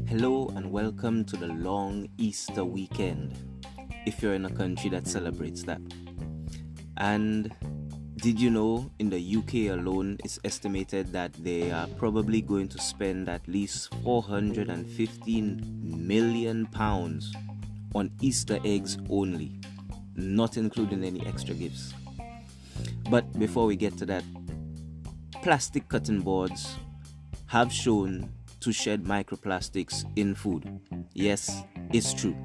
Hello and welcome to the long Easter weekend, if you're in a country that celebrates that. And did you know in the UK alone, it's estimated that they are probably going to spend at least £415 million on Easter eggs only, not including any extra gifts. But before we get to that, plastic cutting boards have shown to shed microplastics in food. Yes, it's true.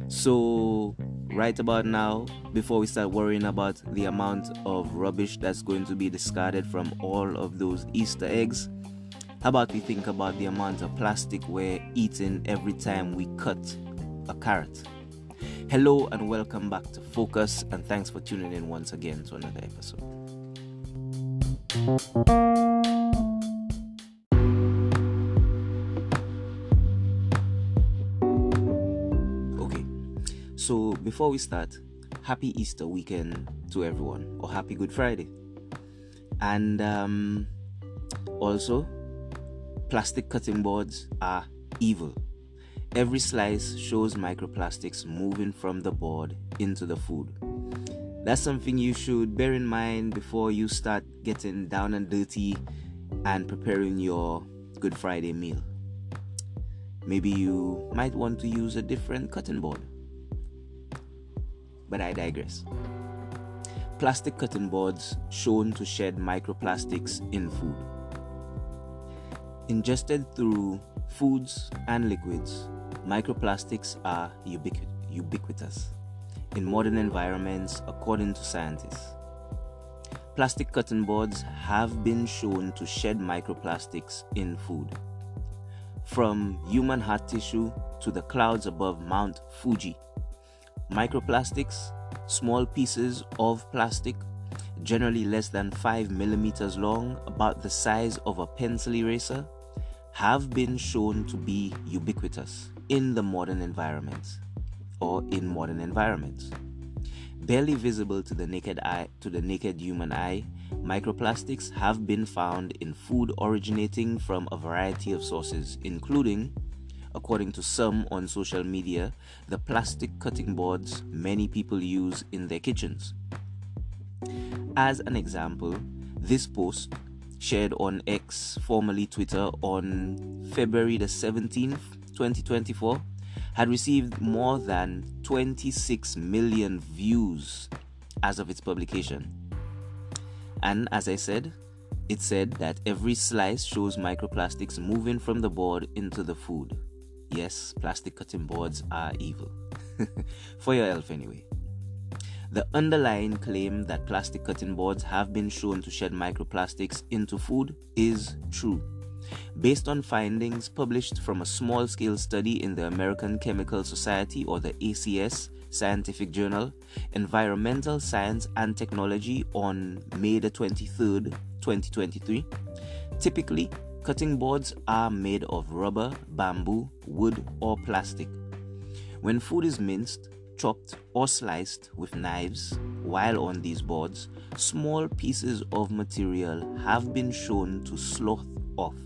So right about now, before we start worrying about the amount of rubbish that's going to be discarded from all of those Easter eggs, how about we think about the amount of plastic we're eating every time we cut a carrot? Hello and welcome back to Focus, and thanks for tuning in once again to another episode. So before we start, happy Easter weekend to everyone, or happy Good Friday. And also, plastic cutting boards are evil. Every slice shows microplastics moving from the board into the food. That's something you should bear in mind before you start getting down and dirty and preparing your Good Friday meal. Maybe you might want to use a different cutting board. But I digress. Plastic cutting boards shown to shed microplastics in food. Ingested through foods and liquids, microplastics are ubiquitous in modern environments, according to scientists. Plastic cutting boards have been shown to shed microplastics in food. From human heart tissue to the clouds above Mount Fuji, microplastics, small pieces of plastic, generally less than 5 millimeters long, about the size of a pencil eraser, have been shown to be ubiquitous in the modern environment, or in modern environments. Barely visible to the naked human eye, microplastics have been found in food originating from a variety of sources, including, according to some on social media, the plastic cutting boards many people use in their kitchens. As an example, this post, shared on X, formerly Twitter, on February the 17th, 2024, had received more than 26 million views as of its publication. And as I said, it said that every slice shows microplastics moving from the board into the food. Yes, plastic cutting boards are evil. For your health anyway. The underlying claim that plastic cutting boards have been shown to shed microplastics into food is true. Based on findings published from a small-scale study in the American Chemical Society, or the ACS, scientific journal, Environmental Science and Technology, on May the 23rd, 2023, typically, cutting boards are made of rubber, bamboo, wood, or plastic. When food is minced, chopped, or sliced with knives while on these boards, small pieces of material have been shown to slough off.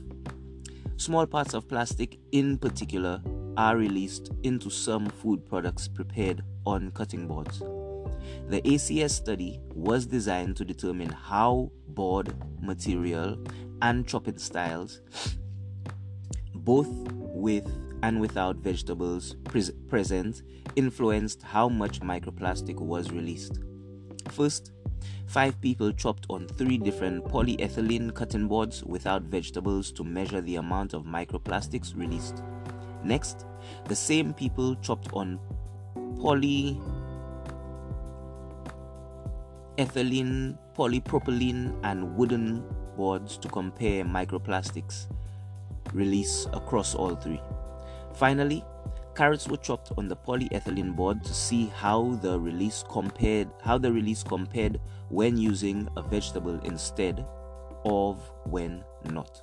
Small parts of plastic, in particular, are released into some food products prepared on cutting boards. The ACS study was designed to determine how board material and chopping styles, both with and without vegetables present, influenced how much microplastic was released. First, 5 people chopped on 3 different polyethylene cutting boards without vegetables to measure the amount of microplastics released. Next, the same people chopped on polyethylene, polypropylene, and wooden boards to compare microplastics release across all 3. Finally, carrots were chopped on the polyethylene board to see how the release compared when using a vegetable instead of when not.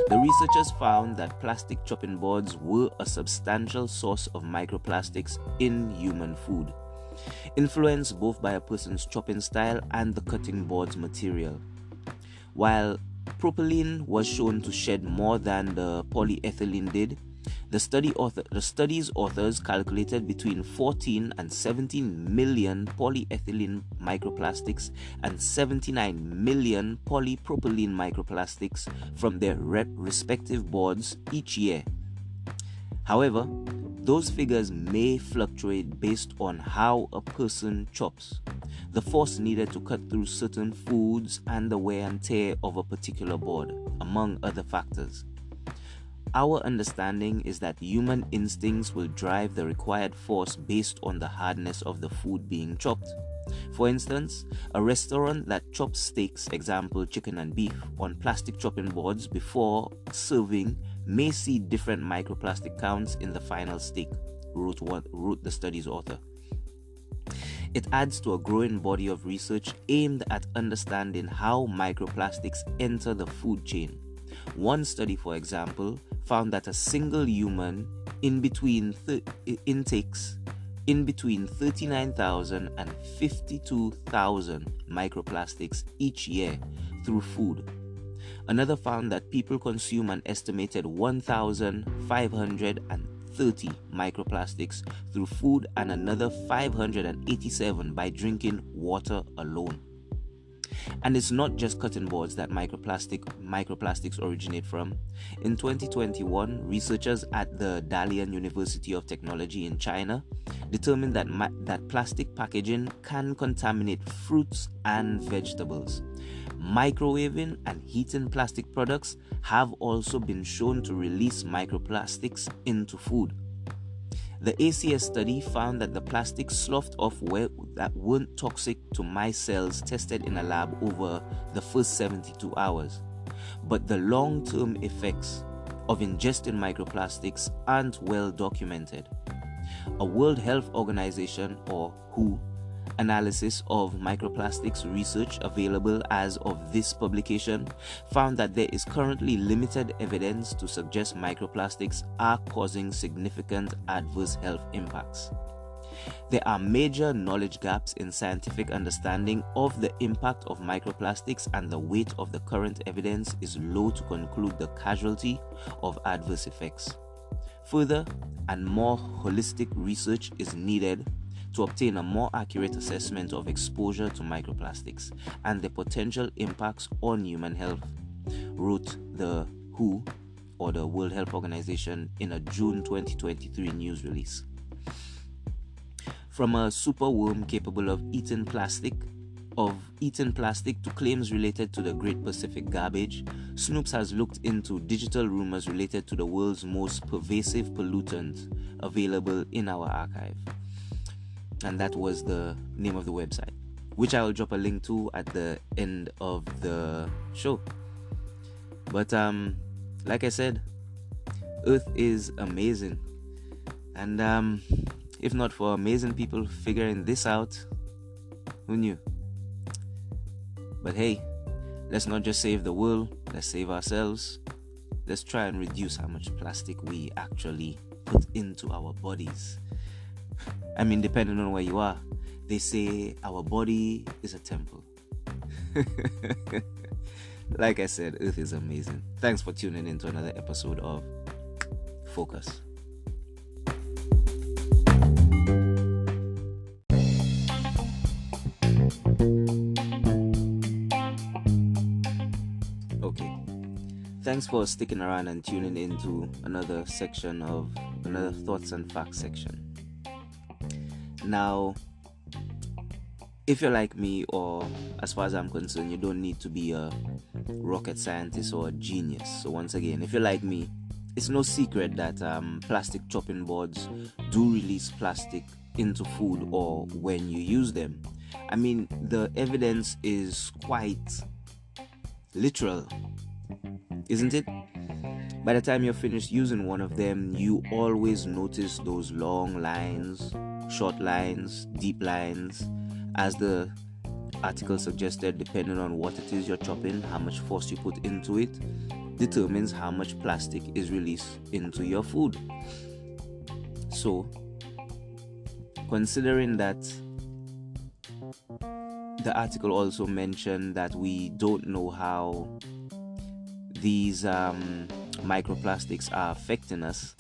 The researchers found that plastic chopping boards were a substantial source of microplastics in human food, influenced both by a person's chopping style and the cutting board's material. While propylene was shown to shed more than the polyethylene did. The study's authors calculated between 14 and 17 million polyethylene microplastics and 79 million polypropylene microplastics from their respective boards each year. However, those figures may fluctuate based on how a person chops, the force needed to cut through certain foods, and the wear and tear of a particular board, among other factors. Our understanding is that human instincts will drive the required force based on the hardness of the food being chopped. For instance, a restaurant that chops steaks, example chicken and beef, on plastic chopping boards before serving may see different microplastic counts in the final steak, wrote the study's author. It adds to a growing body of research aimed at understanding how microplastics enter the food chain. One study, for example, found that a single human intakes in between 39,000 and 52,000 microplastics each year through food. Another found that people consume an estimated 1,530 microplastics through food and another 587 by drinking water alone. And it's not just cutting boards that microplastics originate from. In 2021, researchers at the Dalian University of Technology in China determined that plastic packaging can contaminate fruits and vegetables. Microwaving and heating plastic products have also been shown to release microplastics into food. The ACS study found that the plastics sloughed off that weren't toxic to mice cells tested in a lab over the first 72 hours. But the long-term effects of ingesting microplastics aren't well documented. A World Health Organization, or WHO, analysis of microplastics research available as of this publication found that there is currently limited evidence to suggest microplastics are causing significant adverse health impacts. There are major knowledge gaps in scientific understanding of the impact of microplastics, and the weight of the current evidence is low to conclude the causality of adverse effects. Further and more holistic research is needed to obtain a more accurate assessment of exposure to microplastics and the potential impacts on human health, wrote the WHO, or the World Health Organization, in a June 2023 news release. From a superworm capable of eating plastic to claims related to the Great Pacific Garbage, Snoops has looked into digital rumors related to the world's most pervasive pollutant available in our archive. And that was the name of the website, which I will drop a link to at the end of the show. But like I said, Earth is amazing. And if not for amazing people figuring this out, who knew? But hey, let's not just save the world, let's save ourselves. Let's try and reduce how much plastic we actually put into our bodies. I mean, depending on where you are, they say our body is a temple. Like I said, Earth is amazing. Thanks for tuning in to another episode of Focus. Okay. Thanks for sticking around and tuning in to another section of another Thoughts and Facts section. Now, if you're like me, or as far as I'm concerned, you don't need to be a rocket scientist or a genius. So once again, if you're like me, it's no secret that plastic chopping boards do release plastic into food or when you use them. I mean, the evidence is quite literal, isn't it? By the time you're finished using one of them, you always notice those long lines, short lines, deep lines. As the article suggested, depending on what it is you're chopping, how much force you put into it determines how much plastic is released into your food. So, considering that the article also mentioned that we don't know how these microplastics are affecting us,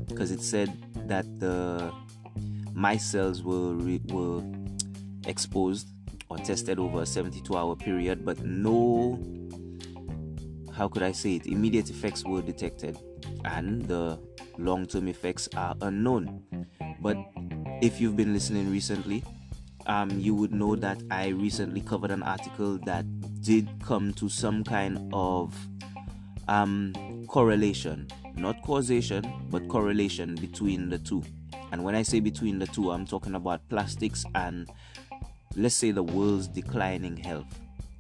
because it said that the mice cells were exposed or tested over a 72-hour period, but no, how could I say it, immediate effects were detected, and the long-term effects are unknown. But if you've been listening recently, you would know that I recently covered an article that did come to some kind of correlation, not causation, but correlation between the two. And when I say between the two, I'm talking about plastics and, let's say, the world's declining health.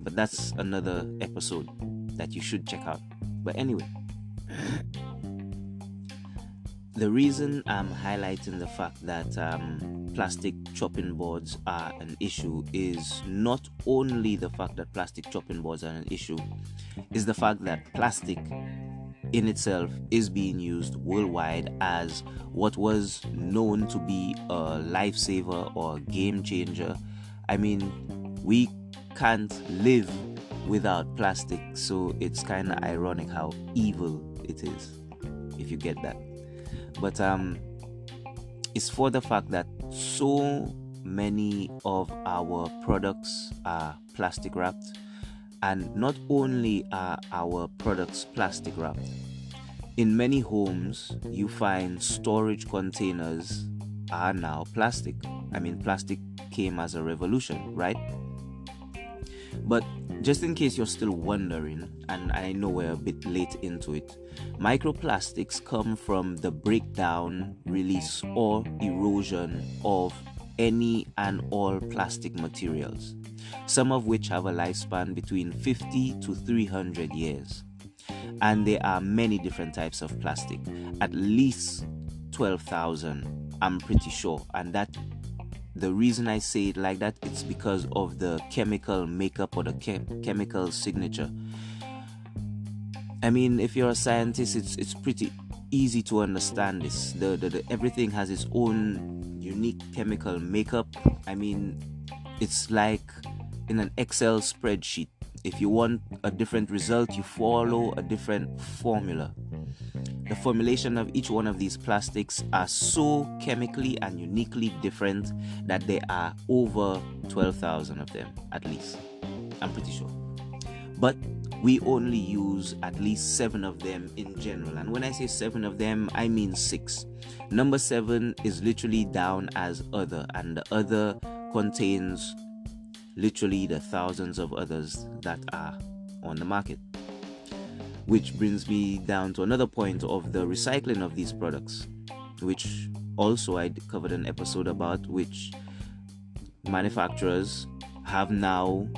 But that's another episode that you should check out. But anyway, the reason I'm highlighting the fact that plastic chopping boards are an issue is not only the fact that plastic chopping boards are an issue, is the fact that plastic in itself is being used worldwide as what was known to be a lifesaver or a game changer. I mean, we can't live without plastic, so it's kind of ironic how evil it is, if you get that. But it's for the fact that so many of our products are plastic wrapped, and not only are our products plastic wrapped, in many homes you find storage containers are now plastic. I mean, plastic came as a revolution, right? But just in case you're still wondering, and I know we're a bit late into it, microplastics come from the breakdown, release, or erosion of any and all plastic materials, some of which have a lifespan between 50 to 300 years. And there are many different types of plastic, at least 12,000, I'm pretty sure. And that the reason I say it like that, it's because of the chemical makeup or the chemical signature. I mean, if you're a scientist, it's pretty easy to understand this. The everything has its own unique chemical makeup. I mean, it's like in an Excel spreadsheet. If you want a different result, you follow a different formula. The formulation of each one of these plastics are so chemically and uniquely different that there are over 12,000 of them, at least. I'm pretty sure. But we only use at least 7 of them in general. And when I say 7 of them, I mean 6. Number 7 is literally down as other, and the other contains literally the thousands of others that are on the market. Which brings me down to another point of the recycling of these products, which also I covered an episode about, which manufacturers have now,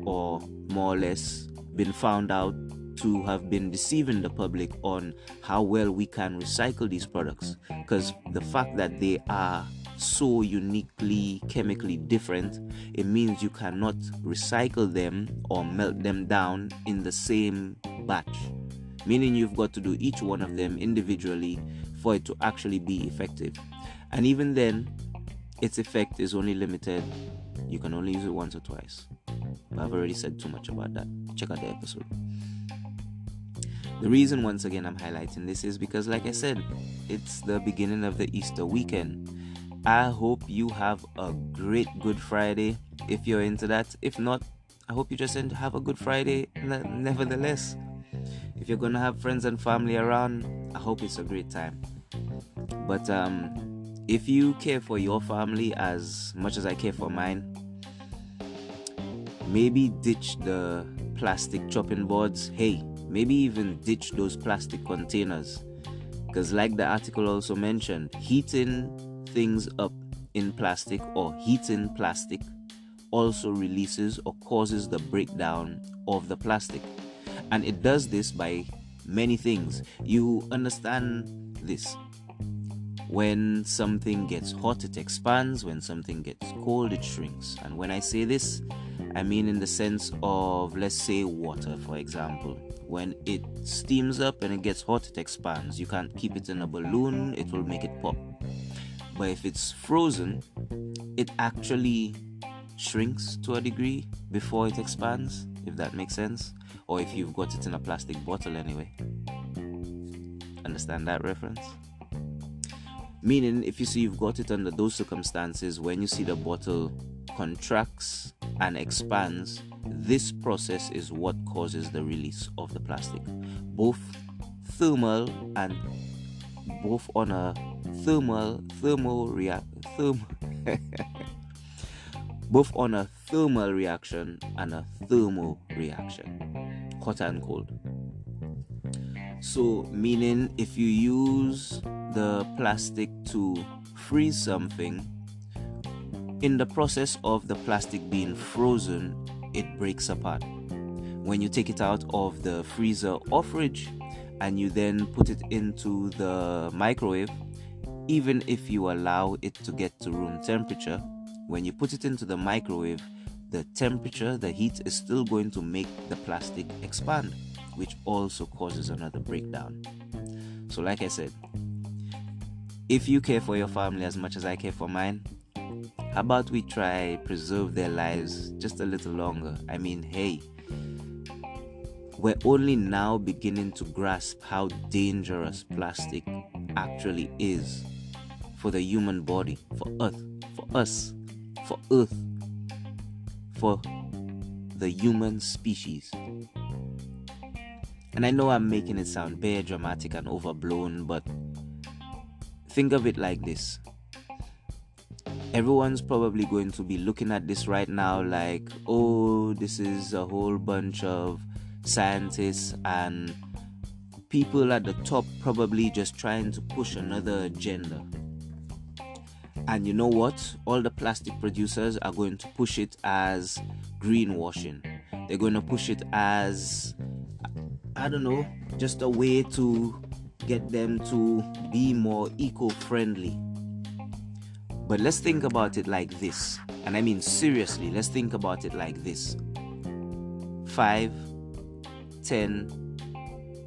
or more or less, been found out to have been deceiving the public on how well we can recycle these products, because the fact that they are so uniquely chemically different, it means you cannot recycle them or melt them down in the same batch, meaning you've got to do each one of them individually for it to actually be effective. And even then, its effect is only limited. You can only use it once or twice. But I've already said too much about that. Check out the episode. The reason, once again, I'm highlighting this is because, like I said, it's the beginning of the Easter weekend. I hope you have a great Good Friday if you're into that. If not, I hope you just have a Good Friday nevertheless. If you're going to have friends and family around, I hope it's a great time. But if you care for your family as much as I care for mine, maybe ditch the plastic chopping boards. Hey, maybe even ditch those plastic containers. Because like the article also mentioned, heating things up in plastic or heating plastic also releases or causes the breakdown of the plastic. And it does this by many things. You understand this. When something gets hot, it expands. When something gets cold, it shrinks. And when I say this, I mean in the sense of, let's say, water, for example. When it steams up and it gets hot, it expands. You can't keep it in a balloon, it will make it pop. But if it's frozen, it actually shrinks to a degree before it expands. if that makes sense, or if you've got it in a plastic bottle anyway. Understand that reference? Meaning, if you see you've got it under those circumstances, when you see the bottle contracts and expands, this process is what causes the release of the plastic, both thermal and both on a both on a thermal reaction and a thermal reaction, hot and cold. So, meaning if you use the plastic to freeze something, in the process of the plastic being frozen, it breaks apart. When you take it out of the freezer or fridge and you then put it into the microwave, even if you allow it to get to room temperature, when you put it into the microwave, the temperature, the heat is still going to make the plastic expand, which also causes another breakdown. So like I said, if you care for your family as much as I care for mine, how about we try preserve their lives just a little longer? I mean, hey, we're only now beginning to grasp how dangerous plastic actually is for the human body, for Earth, for us, for Earth, for the human species. And I know I'm making it sound very dramatic and overblown, but think of it like this. Everyone's probably going to be looking at this right now like, oh, this is a whole bunch of scientists and people at the top probably just trying to push another agenda. And you know what? All the plastic producers are going to push it as greenwashing. They're going to push it as, I don't know, just a way to get them to be more eco-friendly. But let's think about it like this. And I mean seriously, let's think about it like this. 5, 10,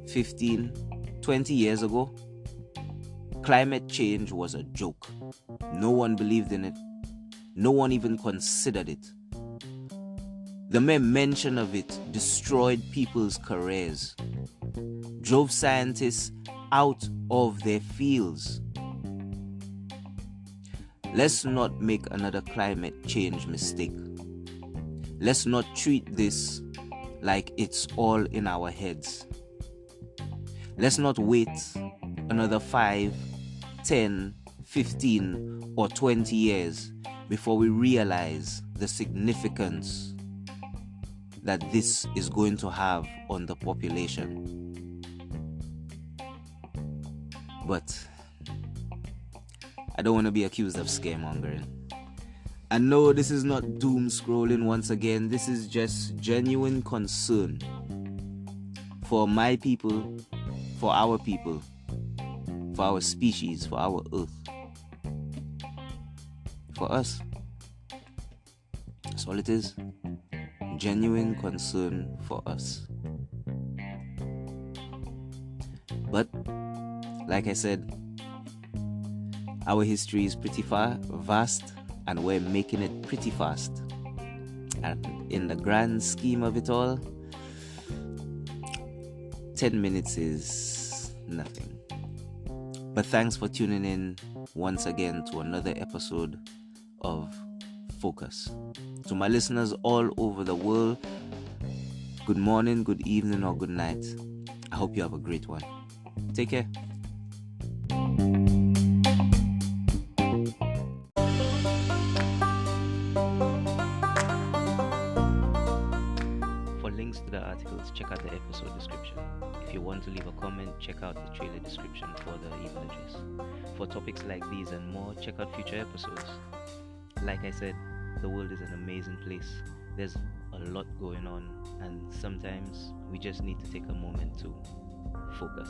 15, 20 years ago, climate change was a joke. No one believed in it. No one even considered it. The mere mention of it destroyed people's careers, drove scientists out of their fields. Let's not make another climate change mistake. Let's not treat this like it's all in our heads. Let's not wait another 5, 10, 15, or 20 years before we realize the significance that this is going to have on the population. But I don't want to be accused of scaremongering. I know this is not doom scrolling once again. This is just genuine concern for my people, for our people, for our species, for our Earth, for us. That's all it is. Genuine concern for us. But like I said, our history is pretty vast, and we're making it pretty fast. And in the grand scheme of it all, 10 minutes is nothing. But thanks for tuning in once again to another episode of Focus. To my listeners all over the world, good morning, good evening, or good night. I hope you have a great one. Take care. For links to the articles, check out the episode description. If you want to leave a comment, check out the trailer description for the email address. For topics like these and more, check out future episodes. Like I said, the world is an amazing place. There's a lot going on, and sometimes we just need to take a moment to focus.